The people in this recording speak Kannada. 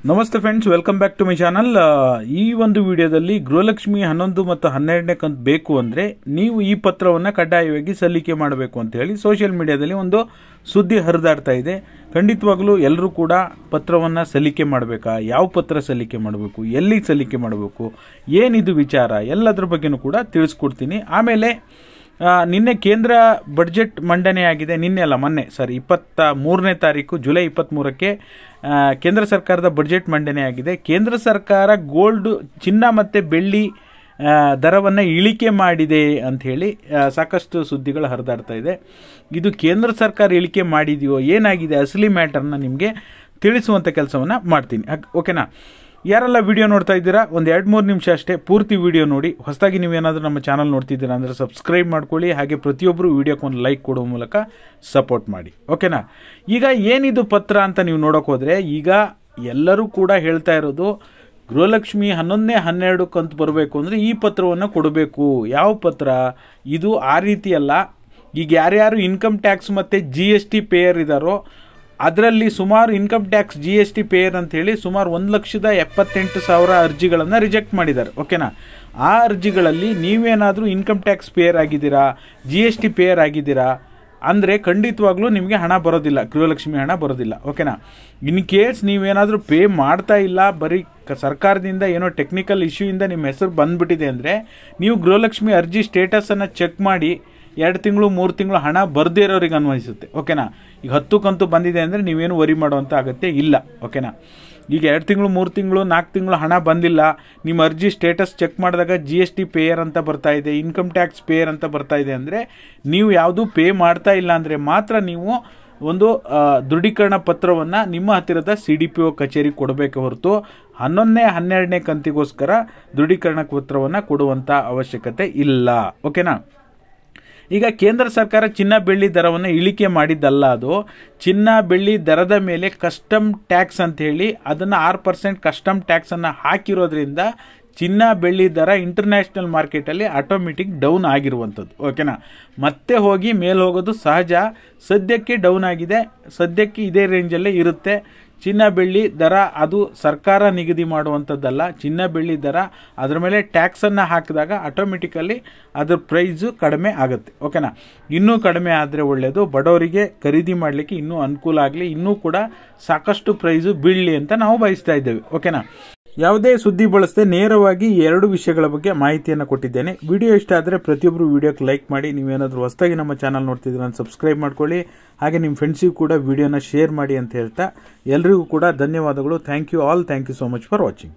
ನಮಸ್ತೆ friends, welcome back to my channel. ಈ ಒಂದು ವಿಡಿಯೋದಲ್ಲಿ ಗೃಹಲಕ್ಷ್ಮಿ 11 ಮತ್ತು 12ನೇ ಕಂತು ಬೇಕು ಅಂದರೆ ನೀವು ಈ ಪತ್ರವನ್ನು ಕಡ್ಡಾಯವಾಗಿ ಸಲ್ಲಿಕೆ ಮಾಡಬೇಕು ಅಂತ ಹೇಳಿ ಸೋಷಿಯಲ್ ಮೀಡಿಯಾದಲ್ಲಿ ಒಂದು ಸುದ್ದಿ ಹರಿದಾಡ್ತಾ ಇದೆ. ಖಂಡಿತವಾಗ್ಲೂ ಎಲ್ಲರೂ ಕೂಡ ಪತ್ರವನ್ನು ಸಲ್ಲಿಕೆ ಮಾಡಬೇಕಾ, ಯಾವ ಪತ್ರ ಸಲ್ಲಿಕೆ ಮಾಡಬೇಕು, ಎಲ್ಲಿ ಸಲ್ಲಿಕೆ ಮಾಡಬೇಕು, ಏನಿದು ವಿಚಾರ ಎಲ್ಲದರ ಬಗ್ಗೆನೂ ಕೂಡ ತಿಳಿಸ್ಕೊಡ್ತೀನಿ. ಆಮೇಲೆ ನಿನ್ನೆ ಕೇಂದ್ರ ಬಡ್ಜೆಟ್ ಮಂಡನೆ ಆಗಿದೆ. ನಿನ್ನೆ ಅಲ್ಲ, ಮೊನ್ನೆ 23ನೇ ತಾರೀಕು ಜುಲೈ 23ಕ್ಕೆ ಕೇಂದ್ರ ಸರ್ಕಾರದ ಬಡ್ಜೆಟ್ ಮಂಡನೆ ಆಗಿದೆ. ಕೇಂದ್ರ ಸರ್ಕಾರ ಗೋಲ್ಡ್, ಚಿನ್ನ ಮತ್ತು ಬೆಳ್ಳಿ ದರವನ್ನು ಇಳಿಕೆ ಮಾಡಿದೆ ಅಂಥೇಳಿ ಸಾಕಷ್ಟು ಸುದ್ದಿಗಳು ಹರಿದಾಡ್ತಾ ಇದೆ. ಇದು ಕೇಂದ್ರ ಸರ್ಕಾರ ಇಳಿಕೆ ಮಾಡಿದೆಯೋ, ಏನಾಗಿದೆ ಅಸಲಿ ಮ್ಯಾಟರ್ನ ನಿಮಗೆ ತಿಳಿಸುವಂಥ ಕೆಲಸವನ್ನು ಮಾಡ್ತೀನಿ. ಓಕೆನಾ? ಯಾರೆಲ್ಲ ವಿಡಿಯೋ ನೋಡ್ತಾ ಇದ್ದೀರಾ, ಒಂದು 2-3 ನಿಮಿಷ ಅಷ್ಟೇ ಪೂರ್ತಿ ವಿಡಿಯೋ ನೋಡಿ. ಹೊಸದಾಗಿ ನೀವೇನಾದರೂ ನಮ್ಮ ಚಾನಲ್ ನೋಡ್ತಿದ್ದೀರಾ ಅಂದರೆ ಸಬ್ಸ್ಕ್ರೈಬ್ ಮಾಡ್ಕೊಳ್ಳಿ. ಹಾಗೆ ಪ್ರತಿಯೊಬ್ಬರು ವಿಡಿಯೋಕ್ಕೆ ಒಂದು ಲೈಕ್ ಕೊಡೋ ಮೂಲಕ ಸಪೋರ್ಟ್ ಮಾಡಿ. ಓಕೆನಾ? ಈಗ ಏನಿದು ಪತ್ರ ಅಂತ ನೀವು ನೋಡೋಕೆ ಹೋದರೆ, ಈಗ ಎಲ್ಲರೂ ಕೂಡ ಹೇಳ್ತಾ ಇರೋದು ಗೃಹಲಕ್ಷ್ಮಿ 11ನೇ 12 ಕಂತು ಬರಬೇಕು ಅಂದರೆ ಈ ಪತ್ರವನ್ನು ಕೊಡಬೇಕು. ಯಾವ ಪತ್ರ ಇದು? ಆ ರೀತಿ ಅಲ್ಲ. ಈಗ ಯಾರ್ಯಾರು ಇನ್ಕಮ್ ಟ್ಯಾಕ್ಸ್ ಮತ್ತು GST ಪೇಯರ್ ಇದ್ದಾರೋ ಅದರಲ್ಲಿ ಸುಮಾರು ಇನ್ಕಮ್ ಟ್ಯಾಕ್ಸ್ GST ಪೇಯರ್ ಅಂಥೇಳಿ ಸುಮಾರು 1,78,000 ಅರ್ಜಿಗಳನ್ನು ರಿಜೆಕ್ಟ್ ಮಾಡಿದ್ದಾರೆ. ಓಕೆನಾ? ಆ ಅರ್ಜಿಗಳಲ್ಲಿ ನೀವೇನಾದರೂ ಇನ್ಕಮ್ ಟ್ಯಾಕ್ಸ್ ಪೇಯರ್ ಆಗಿದ್ದೀರಾ, GST ಪೇಯರ್ ಆಗಿದ್ದೀರಾ ಅಂದರೆ ಖಂಡಿತವಾಗ್ಲೂ ನಿಮಗೆ ಹಣ ಬರೋದಿಲ್ಲ, ಗೃಹಲಕ್ಷ್ಮಿ ಹಣ ಬರೋದಿಲ್ಲ. ಓಕೆನಾ? ಇನ್ ಕೇಸ್ ನೀವೇನಾದರೂ ಪೇ ಮಾಡ್ತಾ ಇಲ್ಲ, ಬರೀ ಸರ್ಕಾರದಿಂದ ಏನೋ ಟೆಕ್ನಿಕಲ್ ಇಶ್ಯೂಯಿಂದ ನಿಮ್ಮ ಹೆಸರು ಬಂದುಬಿಟ್ಟಿದೆ ಅಂದರೆ ನೀವು ಗೃಹಲಕ್ಷ್ಮಿ ಅರ್ಜಿ ಸ್ಟೇಟಸನ್ನು ಚೆಕ್ ಮಾಡಿ 2 ತಿಂಗಳು 3 ತಿಂಗಳು ಹಣ ಬರದೇ ಇರೋರಿಗೆ ಅನ್ವಯಿಸುತ್ತೆ. ಓಕೆನಾ? ಈಗ 10 ಕಂತು ಬಂದಿದೆ ಅಂದರೆ ನೀವೇನು ವರಿ ಮಾಡುವಂಥ ಅಗತ್ಯ ಇಲ್ಲ. ಓಕೆನಾ? ಈಗ 2 ತಿಂಗಳು 3 ತಿಂಗಳು 4 ತಿಂಗಳು ಹಣ ಬಂದಿಲ್ಲ, ನಿಮ್ಮ ಅರ್ಜಿ ಸ್ಟೇಟಸ್ ಚೆಕ್ ಮಾಡಿದಾಗ GST ಪೇಯರ್ ಅಂತ ಬರ್ತಾ ಇದೆ, ಇನ್ಕಮ್ ಟ್ಯಾಕ್ಸ್ ಪೇಯರ್ ಅಂತ ಬರ್ತಾ ಇದೆ ಅಂದರೆ ನೀವು ಯಾವುದೂ ಪೇ ಮಾಡ್ತಾ ಇಲ್ಲ ಅಂದರೆ ಮಾತ್ರ ನೀವು ಒಂದು ದೃಢೀಕರಣ ಪತ್ರವನ್ನು ನಿಮ್ಮ ಹತ್ತಿರದ CDPO ಕಚೇರಿ ಕೊಡಬೇಕು ಹೊರತು 11ನೇ 12ನೇ ಕಂತಿಗೋಸ್ಕರ ದೃಢೀಕರಣ ಪತ್ರವನ್ನು ಕೊಡುವಂಥ ಅವಶ್ಯಕತೆ ಇಲ್ಲ. ಓಕೆನಾ? ಈಗ ಕೇಂದ್ರ ಸರ್ಕಾರ ಚಿನ್ನ ಬೆಳ್ಳಿ ದರವನ್ನು ಇಳಿಕೆ ಮಾಡಿದ್ದಲ್ಲ, ಅದು ಚಿನ್ನ ಬೆಳ್ಳಿ ದರದ ಮೇಲೆ ಕಸ್ಟಮ್ ಟ್ಯಾಕ್ಸ್ ಅಂತ ಹೇಳಿ ಅದನ್ನು 6% ಕಸ್ಟಮ್ ಟ್ಯಾಕ್ಸನ್ನು ಹಾಕಿರೋದ್ರಿಂದ ಚಿನ್ನ ಬೆಳ್ಳಿ ದರ ಇಂಟರ್ನ್ಯಾಷನಲ್ ಮಾರ್ಕೆಟಲ್ಲಿ ಆಟೋಮೆಟಿಕ್ ಡೌನ್ ಆಗಿರುವಂಥದ್ದು. ಓಕೆನಾ? ಮತ್ತೆ ಹೋಗಿ ಮೇಲೆ ಹೋಗೋದು ಸಹಜ. ಸದ್ಯಕ್ಕೆ ಡೌನ್ ಆಗಿದೆ, ಸದ್ಯಕ್ಕೆ ಇದೇ ರೇಂಜಲ್ಲೇ ಇರುತ್ತೆ. ಚಿನ್ನ ಬೆಳ್ಳಿ ದರ ಅದು ಸರ್ಕಾರ ನಿಗದಿ ಮಾಡುವಂಥದ್ದಲ್ಲ. ಚಿನ್ನ ಬೆಳ್ಳಿ ದರ ಅದರ ಮೇಲೆ ಟ್ಯಾಕ್ಸನ್ನು ಹಾಕಿದಾಗ ಆಟೋಮೆಟಿಕಲಿ ಅದರ ಪ್ರೈಸು ಕಡಿಮೆ ಆಗುತ್ತೆ. ಓಕೆನಾ? ಇನ್ನೂ ಕಡಿಮೆ ಆದರೆ ಒಳ್ಳೆಯದು, ಬಡವರಿಗೆ ಖರೀದಿ ಮಾಡಲಿಕ್ಕೆ ಇನ್ನೂ ಅನುಕೂಲ ಆಗಲಿ, ಇನ್ನೂ ಕೂಡ ಸಾಕಷ್ಟು ಪ್ರೈಸು ಬೀಳಲಿ ಅಂತ ನಾವು ಬಯಸ್ತಾ ಇದ್ದೇವೆ. ಓಕೆನಾ? ಯಾವುದೇ ಸುದ್ದಿ ಬಳಸದೆ ನೇರವಾಗಿ 2 ವಿಷಯಗಳ ಬಗ್ಗೆ ಮಾಹಿತಿಯನ್ನು ಕೊಟ್ಟಿದ್ದೇನೆ. ವಿಡಿಯೋ ಇಷ್ಟ ಆದರೆ ಪ್ರತಿಯೊಬ್ಬರು ವಿಡಿಯೋಕ್ಕೆ ಲೈಕ್ ಮಾಡಿ. ನೀವೇನಾದರೂ ಹೊಸದಾಗಿ ನಮ್ಮ ಚಾನಲ್ ನೋಡ್ತಿದ್ದೀರ ಅಂತ ಸಬ್ಸ್ಕ್ರೈಬ್ ಮಾಡ್ಕೊಳ್ಳಿ. ಹಾಗೆ ನಿಮ್ಮ ಫ್ರೆಂಡ್ಸಿಗೂ ಕೂಡ ವಿಡಿಯೋನ ಶೇರ್ ಮಾಡಿ ಅಂತ ಹೇಳ್ತಾ ಎಲ್ರಿಗೂ ಕೂಡ ಧನ್ಯವಾದಗಳು. Thank you all. Thank you so much for watching.